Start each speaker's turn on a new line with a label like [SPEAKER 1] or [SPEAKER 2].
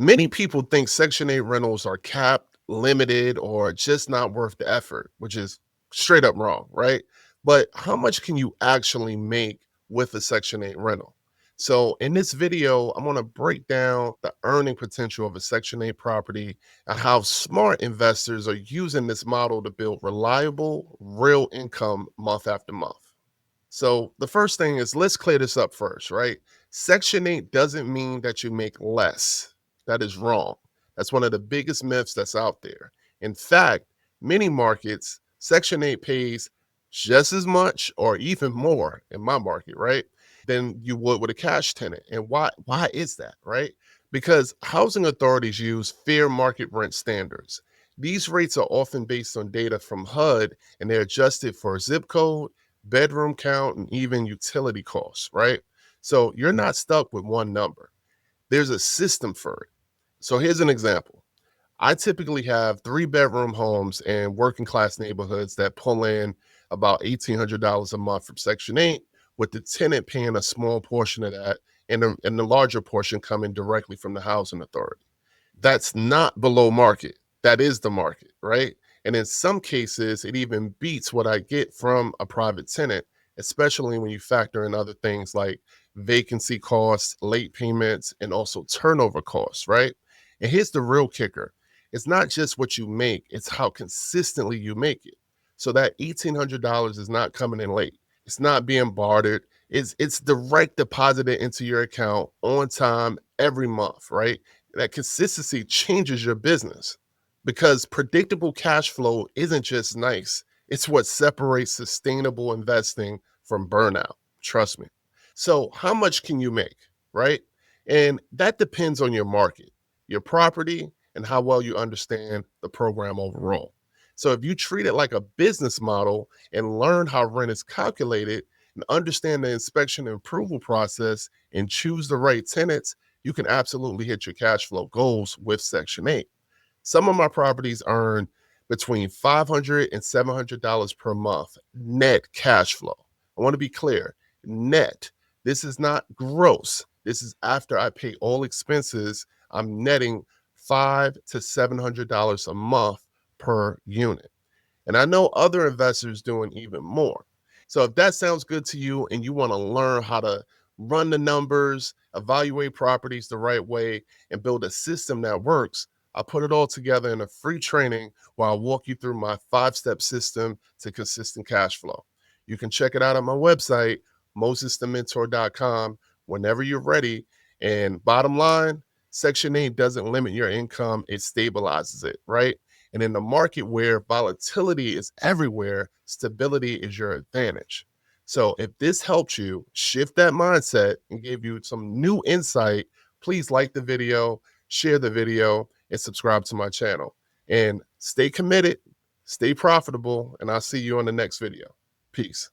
[SPEAKER 1] Many people think Section 8 rentals are capped, limited, or just not worth the effort, which is straight up wrong, right? But how much can you actually make with a Section 8 rental? So, in this video, I'm going to break down the earning potential of a Section 8 property and how smart investors are using this model to build reliable, real income month after month. So the first thing is, let's clear this up first, right? Section 8 doesn't mean that you make less. That is wrong. That's one of the biggest myths that's out there. In fact, many markets, Section 8 pays just as much or even more in my market, right? Than you would with a cash tenant. And why is that, right? Because housing authorities use fair market rent standards. These rates are often based on data from HUD and they're adjusted for zip code, bedroom count, and even utility costs, right? So you're not stuck with one number. There's a system for it. So here's an example. I typically have 3-bedroom homes in working class neighborhoods that pull in about $1,800 a month from Section 8, with the tenant paying a small portion of that and the larger portion coming directly from the housing authority. That's not below market. That is the market, right? And in some cases, it even beats what I get from a private tenant, especially when you factor in other things like vacancy costs, late payments, and also turnover costs, right? And here's the real kicker. It's not just what you make, it's how consistently you make it. So that $1,800 is not coming in late. It's not being bartered. It's direct deposited into your account on time every month, right? That consistency changes your business because predictable cash flow isn't just nice. It's what separates sustainable investing from burnout. Trust me. So, how much can you make, right? And that depends on your market, your property, and how well you understand the program overall. So, if you treat it like a business model and learn how rent is calculated and understand the inspection and approval process and choose the right tenants, you can absolutely hit your cash flow goals with Section 8. Some of my properties earn between $500 and $700 per month net cash flow. I want to be clear, net. This is not gross. This is after I pay all expenses. I'm netting $500 to $700 a month per unit. And I know other investors doing even more. So if that sounds good to you and you want to learn how to run the numbers, evaluate properties the right way, and build a system that works, I'll put it all together in a free training where I'll walk you through my 5-step system to consistent cash flow. You can check it out on my website, mosesthementor.com, whenever you're ready. And bottom line, Section 8 doesn't limit your income, it stabilizes it, right? And in the market where volatility is everywhere, stability is your advantage. So if this helped you shift that mindset and gave you some new insight, please like the video, share the video, and subscribe to my channel. And stay committed, stay profitable, and I'll see you on the next video. Peace.